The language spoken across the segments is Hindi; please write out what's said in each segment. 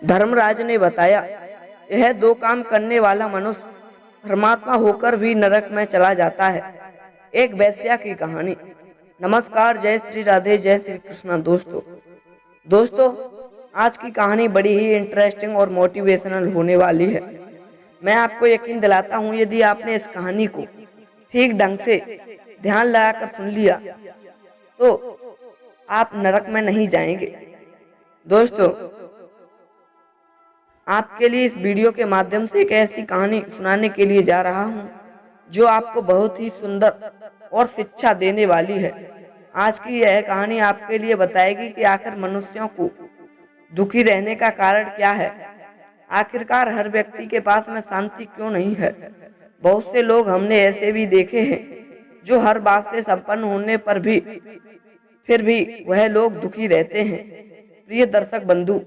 धर्मराज ने बताया, यह दो काम करने वाला मनुष्य परमात्मा होकर भी नरक में चला जाता है। एक वेश्या की कहानी। नमस्कार, जय श्री राधे, जय श्री कृष्ण। दोस्तों, आज की कहानी बड़ी ही इंटरेस्टिंग और मोटिवेशनल होने वाली है। मैं आपको यकीन दिलाता हूँ, यदि आपने इस कहानी को ठीक ढंग से ध्यान लगाकर सुन लिया तो आप नरक में नहीं जाएंगे। दोस्तों, आपके लिए इस वीडियो के माध्यम से एक ऐसी कहानी सुनाने के लिए जा रहा हूँ जो आपको बहुत ही सुंदर और शिक्षा देने वाली है। आज की यह कहानी आपके लिए बताएगी कि आखिर मनुष्यों को दुखी रहने का कारण क्या है। आखिरकार हर व्यक्ति के पास में शांति क्यों नहीं है। बहुत से लोग हमने ऐसे भी देखे हैं जो हर बात से संपन्न होने पर भी फिर भी वह लोग दुखी रहते हैं। प्रिय दर्शक बंधु,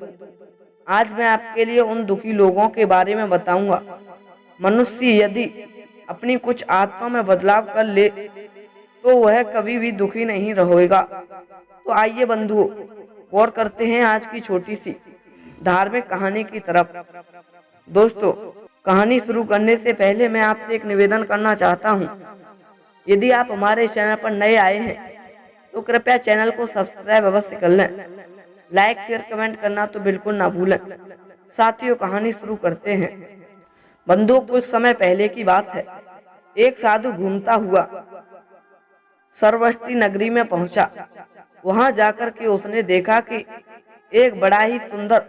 आज मैं आपके लिए उन दुखी लोगों के बारे में बताऊंगा। मनुष्य यदि अपनी कुछ आदतों में बदलाव कर ले तो वह कभी भी दुखी नहीं रहेगा। तो आइए बंधुओं, गौर करते हैं आज की छोटी सी धार्मिक कहानी की तरफ। दोस्तों, कहानी शुरू करने से पहले मैं आपसे एक निवेदन करना चाहता हूं। यदि आप हमारे चैनल पर नए आए हैं तो कृपया चैनल को सब्सक्राइब अवश्य कर लें। लाइक, शेयर, कमेंट करना तो बिल्कुल ना भूलें। साथियों, कहानी शुरू करते हैं। बंधुओं, कुछ समय पहले की बात है। एक साधु घूमता हुआ सरवस्ती नगरी में पहुंचा। वहां जाकर के उसने देखा कि एक बड़ा ही सुंदर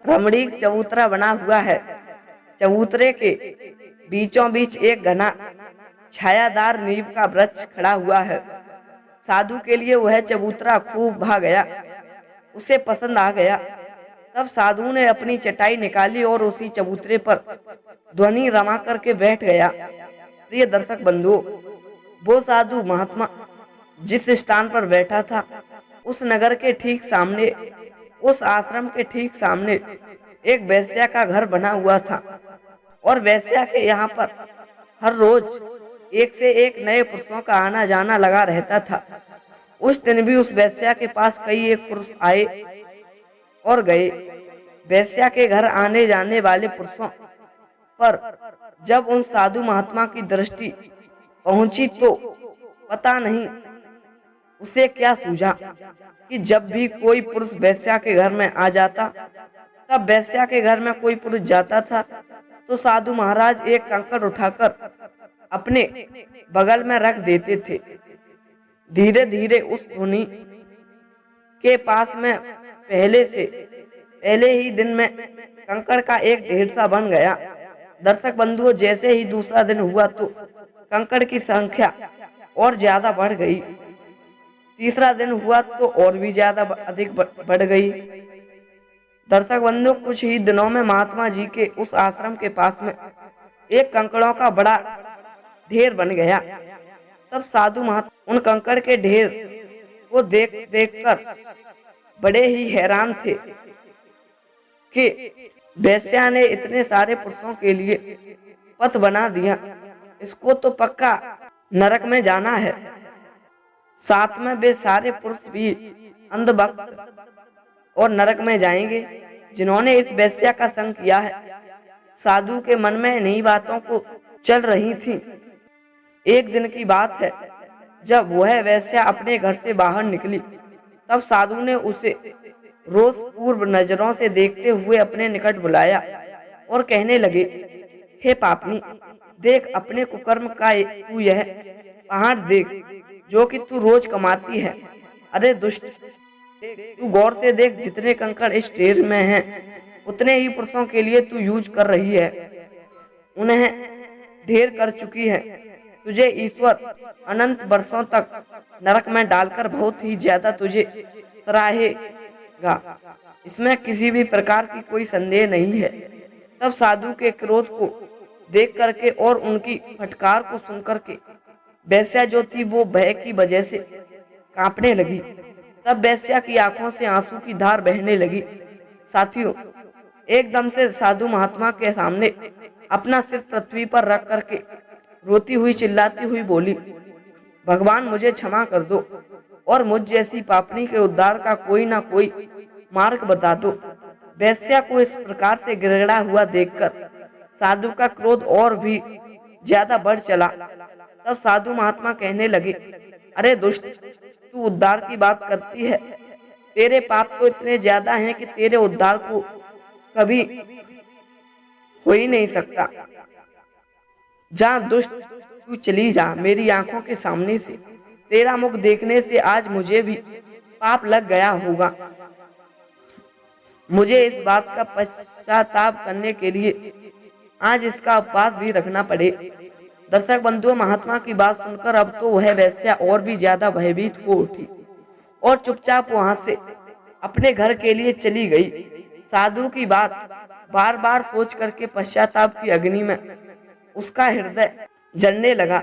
रमणीक चबूतरा बना हुआ है। चबूतरे के बीचों बीच एक घना छायादार नीम का वृक्ष खड़ा हुआ है। साधु के लिए वह चबूतरा खूब भा गया, उसे पसंद आ गया। तब साधु ने अपनी चटाई निकाली और उसी चबूतरे पर ध्वनि रमा करके बैठ गया। प्रिय दर्शक बंधुओं, वो साधु महात्मा जिस स्थान पर बैठा था उस नगर के ठीक सामने, उस आश्रम के ठीक सामने एक वेश्या का घर बना हुआ था और वेश्या के यहाँ पर हर रोज एक से एक नए पुरुषों का आना जाना लगा रहता था। उस दिन भी उस वेश्या के पास कई एक पुरुष आए और गए। वेश्या के घर आने जाने वाले पुरुषों पर जब उन साधु महात्मा की दृष्टि पहुंची तो पता नहीं उसे क्या सूझा कि जब भी कोई पुरुष वेश्या के घर में आ जाता, तब वेश्या के घर में कोई पुरुष जाता था तो साधु महाराज एक कंकड़ उठाकर अपने बगल में रख देते थे। धीरे धीरे उस धुनी के पास में पहले ही दिन में कंकड़ का एक ढेर सा बन गया। दर्शक बंधुओं, जैसे ही दूसरा दिन हुआ तो कंकड़ की संख्या और ज्यादा बढ़ गई। तीसरा दिन हुआ तो और भी ज्यादा अधिक बढ़ गई। दर्शक बंधुओं, कुछ ही दिनों में महात्मा जी के उस आश्रम के पास में एक कंकड़ों का बड़ा ढेर बन गया। तब साधु महात्मा उन कंकड़ के ढेर को देख कर बड़े ही हैरान थे कि वेश्या ने इतने सारे पुरुषों के लिए पथ बना दिया। इसको तो पक्का नरक में जाना है। साथ में वे सारे पुरुष भी अंधभक्त और नरक में जाएंगे जिन्होंने इस वेश्या का संग किया है। साधु के मन में इन्हीं बातों को चल रही थी। एक दिन की बात है, जब वह वेश्या अपने घर से बाहर निकली, तब साधु ने उसे रोज पूर्व नजरों से देखते हुए अपने निकट बुलाया और कहने लगे, हे पापनी, देख अपने कुकर्म का तू यह पहाड़ देख जो कि तू रोज कमाती है। अरे दुष्ट, तू गौर से देख, जितने कंकड़ इस ढेर में हैं, उतने ही पुरुषों के लिए तू यूज कर रही है, उन्हें ढेर कर चुकी है। तुझे ईश्वर अनंत वर्षों तक नरक में डालकर बहुत ही ज्यादा तुझे सराहेगा, इसमें किसी भी प्रकार की कोई संदेह नहीं है। तब साधु के क्रोध को देख करके और उनकी फटकार को सुन करके वेश्या जो थी वो भय की वजह से कांपने लगी। तब वेश्या की आंखों से आंसू की धार बहने लगी। साथियों, एकदम से साधु महात्मा के सामने अपना सिर पृथ्वी पर रख करके रोती हुई चिल्लाती हुई बोली, भगवान मुझे क्षमा कर दो और मुझ जैसी पापनी के उद्धार का कोई ना कोई मार्ग बता दो। वेश्या को इस प्रकार से गिड़गिड़ा हुआ देखकर साधु का क्रोध और भी ज्यादा बढ़ चला। तब साधु महात्मा कहने लगे, अरे दुष्ट, तू उद्धार की बात करती है। तेरे पाप तो इतने ज्यादा हैं कि तेरे उद्धार को कभी हो ही नहीं सकता। जा दुष्ट, तू चली जा मेरी आंखों के सामने से। तेरा मुख देखने से आज मुझे भी पाप लग गया होगा। मुझे इस बात का पश्चाताप करने के लिए आज इसका उपवास भी रखना पड़े। दर्शक बंधुओं, महात्मा की बात सुनकर अब तो वह वेश्या और भी ज्यादा भयभीत हो उठी और चुपचाप वहां से अपने घर के लिए चली गई। साधु की बात बार बार सोच करके पश्चाताप की अग्नि में उसका हृदय जलने लगा।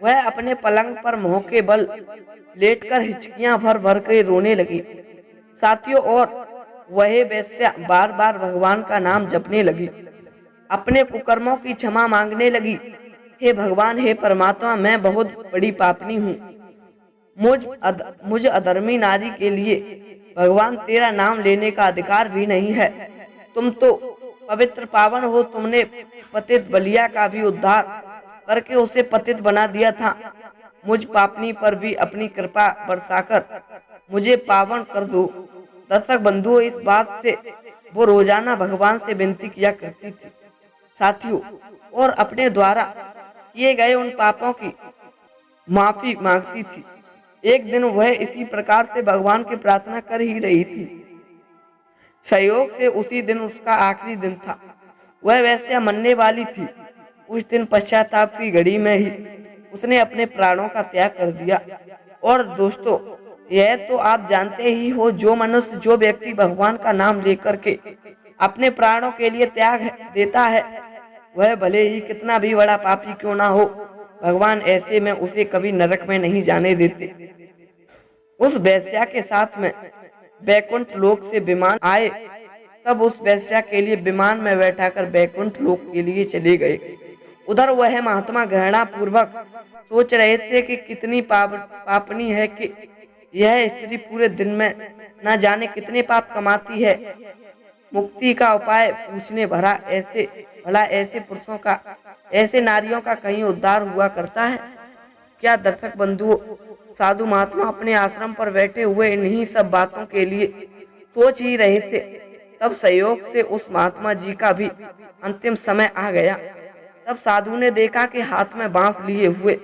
वह अपने पलंग पर मुंह के बल लेटकर हिचकियां भर भर के रोने लगी। साथियों, और वह वेश्या बार बार भगवान का नाम जपने लगी, अपने कुकर्मों की क्षमा मांगने लगी। हे भगवान, हे परमात्मा, मैं बहुत बड़ी पापनी हूँ। मुझ अधर्मी नारी के लिए भगवान तेरा नाम लेने का अधिकार भी नहीं है। तुम तो पवित्र पावन हो। तुमने पतित बलिया का भी उद्धार करके उसे पतित बना दिया था। मुझ पापनी पर भी अपनी कृपा बरसाकर मुझे पावन कर दो। दर्शक बंधुओं, इस बात से वो रोजाना भगवान से विनती किया करती थी साथियों, और अपने द्वारा किए गए उन पापों की माफी मांगती थी। एक दिन वह इसी प्रकार से भगवान की प्रार्थना कर ही रही थी। संयोग से उसी दिन उसका आखिरी दिन था। वह वैसे मरने वाली थी। उस दिन पश्चाताप की घड़ी में ही उसने अपने प्राणों का त्याग कर दिया। और दोस्तों, यह तो आप जानते ही हो, जो मनुष्य, जो व्यक्ति भगवान का नाम लेकर के अपने प्राणों के लिए त्याग देता है, वह भले ही कितना भी बड़ा पापी क्यों ना हो, भगवान ऐसे में उसे कभी नरक में नहीं जाने देते। उस वेश्या के साथ में बैकुंठ लोक से विमान आए। तब उस वेश्या के लिए विमान में बैठाकर बैकुंठ लोक के लिए चले गए। उधर वह महात्मा घृणा पूर्वक सोच रहे थे कि कितनी पापनी है कि यह स्त्री पूरे दिन में न जाने कितने पाप कमाती है। मुक्ति का उपाय पूछने भला ऐसे पुरुषों का, ऐसे नारियों का कहीं उद्धार हुआ करता है क्या? दर्शक बंधुओं, साधु महात्मा अपने आश्रम पर बैठे हुए इन्हीं सब बातों के लिए सोच ही रहे थे। तब संयोग से उस महात्मा जी का भी अंतिम समय आ गया। तब साधु ने देखा कि हाथ में बांस लिए हुए,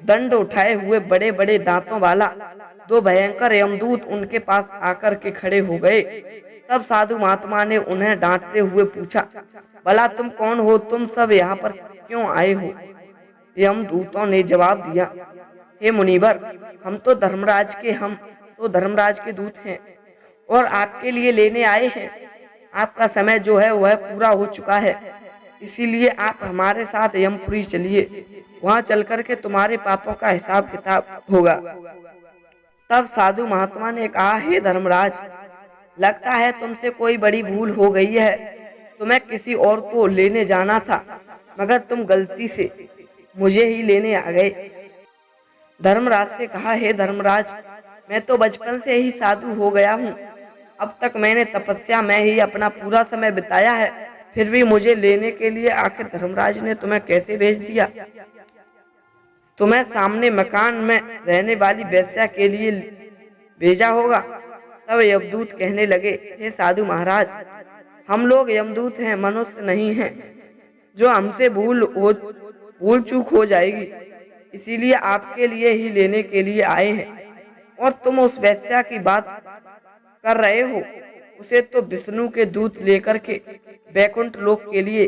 दंड उठाए हुए, बड़े बड़े दांतों वाला दो भयंकर यमदूत उनके पास आकर के खड़े हो गए। तब साधु महात्मा ने उन्हें डांटते हुए पूछा, भला तुम कौन हो? तुम सब यहाँ पर क्यों आए हो? यमदूतों ने जवाब दिया, हे मुनिवर, हम तो धर्मराज के दूत हैं और आपके लिए लेने आए हैं। आपका समय जो है वह पूरा हो चुका है, इसीलिए आप हमारे साथ यमपुरी चलिए। वहां चल करके तुम्हारे पापों का हिसाब किताब होगा। तब साधु महात्मा ने कहा, हे धर्मराज, लगता है तुमसे कोई बड़ी भूल हो गई है। तुम्हें किसी और को लेने जाना था, मगर तुम गलती से मुझे ही लेने आ गए। धर्मराज से कहा, हे धर्मराज, मैं तो बचपन से ही साधु हो गया हूँ। अब तक मैंने तपस्या में ही अपना पूरा समय बिताया है, फिर भी मुझे लेने के लिए आखिर धर्मराज ने तुम्हें कैसे भेज दिया? तुम्हें सामने मकान में रहने वाली वेश्या के लिए भेजा होगा। तब यमदूत कहने लगे, हे साधु महाराज, हम लोग यमदूत हैं, मनुष्य नहीं हैं। जो हमसे भूल चूक हो जाएगी, इसीलिए आपके लिए ही लेने के लिए आए हैं। और तुम उस वेश्या की बात कर रहे हो, उसे तो विष्णु के दूत लेकर के बैकुंठ लोक के लिए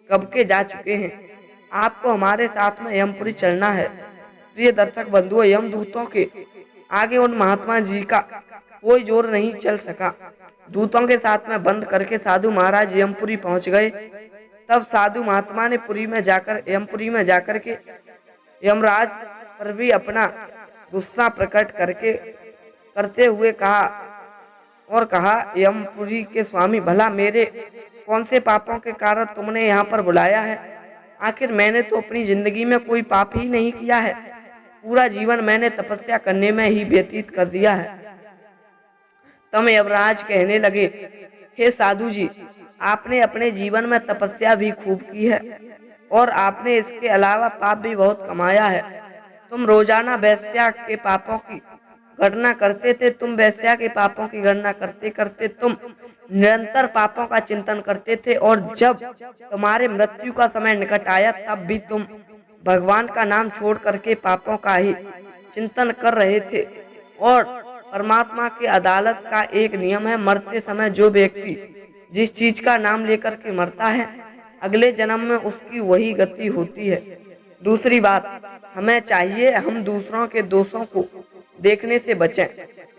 कब के जा चुके हैं। आपको हमारे साथ में यमपुरी चलना है। प्रिय दर्शक बंधुओं, यमदूतों के आगे उन महात्मा जी का कोई जोर नहीं चल सका। दूतों के साथ में बंद करके साधु महाराज यमपुरी पहुंच गए। तब साधु महात्मा ने यमपुरी में जाकर के यमराज पर भी अपना गुस्सा प्रकट करते हुए कहा, यमपुरी के स्वामी, भला मेरे कौन से पापों के कारण तुमने यहाँ पर बुलाया है? आखिर मैंने तो अपनी जिंदगी में कोई पाप ही नहीं किया है। पूरा जीवन मैंने तपस्या करने में ही व्यतीत कर दिया है। तब यमराज कहने लगे, हे साधु जी, आपने अपने जीवन में तपस्या भी खूब की है और आपने इसके अलावा पाप भी बहुत कमाया है। तुम रोजाना वेश्या के पापों की गणना करते थे। तुम वेश्या के पापों की गणना करते करते तुम निरंतर पापों का चिंतन करते थे, और जब तुम्हारे मृत्यु का समय निकट आया तब भी तुम भगवान का नाम छोड़ करके पापों का ही चिंतन कर रहे थे। और परमात्मा की अदालत का एक नियम है, मरते समय जो व्यक्ति जिस चीज का नाम लेकर के मरता है, अगले जन्म में उसकी वही गति होती है। दूसरी बात, हमें चाहिए हम दूसरों के दोषों को देखने से बचें।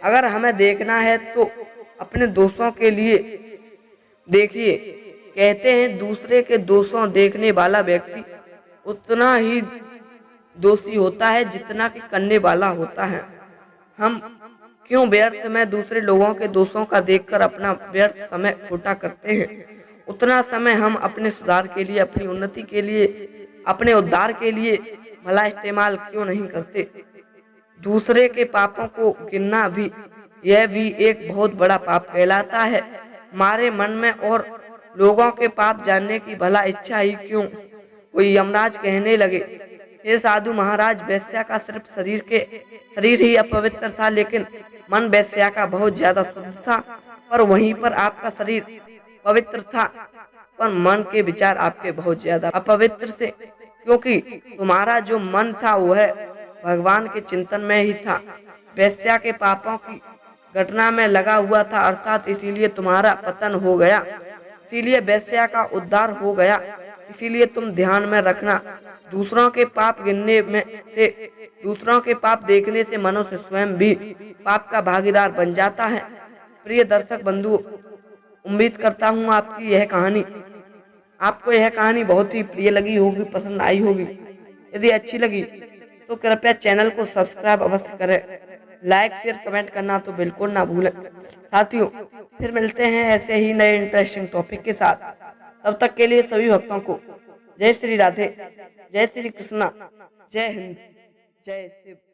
अगर हमें देखना है तो अपने दोषों के लिए देखिए। कहते हैं दूसरे के दोषों देखने वाला व्यक्ति उतना ही दोषी होता है जितना कि करने वाला होता है। हम क्यों व्यर्थ में दूसरे लोगों के दोषों का देखकर अपना व्यर्थ समय खोटा करते हैं? उतना समय हम अपने सुधार के लिए, अपनी उन्नति के लिए, अपने उद्धार के लिए भला इस्तेमाल क्यों नहीं करते? दूसरे के पापों को गिनना भी, यह भी एक बहुत बड़ा पाप कहलाता है। हमारे मन में और लोगों के पाप जानने की भला इच्छा ही क्यों? कोई यमराज कहने लगे, हे साधु महाराज, वेश्या का सिर्फ शरीर ही अपवित्र था, लेकिन मन वेश्या का बहुत ज्यादा शुद्ध था। पर वहीं पर आपका शरीर पवित्र था, पर मन के विचार आपके बहुत ज्यादा अपवित्र थे, क्योंकि तुम्हारा जो मन था वह भगवान के चिंतन में ही था, वेश्या के पापों की घटना में लगा हुआ था। अर्थात इसीलिए तुम्हारा पतन हो गया, इसीलिए वेश्या का उद्धार हो गया। इसीलिए तुम ध्यान में रखना, दूसरों के पाप गिनने में से, दूसरों के पाप देखने से मनुष्य स्वयं भी पाप का भागीदार बन जाता है। प्रिय दर्शक बंधु, उम्मीद करता हूँ आपको यह कहानी बहुत ही प्रिय लगी होगी, पसंद आई होगी। यदि अच्छी लगी तो कृपया चैनल को सब्सक्राइब अवश्य करें, लाइक शेयर कमेंट करना तो बिल्कुल ना भूलें। साथियों, फिर मिलते हैं ऐसे ही नए इंटरेस्टिंग टॉपिक के साथ। तब तक के लिए सभी भक्तों को जय श्री राधे, जय श्री कृष्णा, जय हिंद, जय शिव।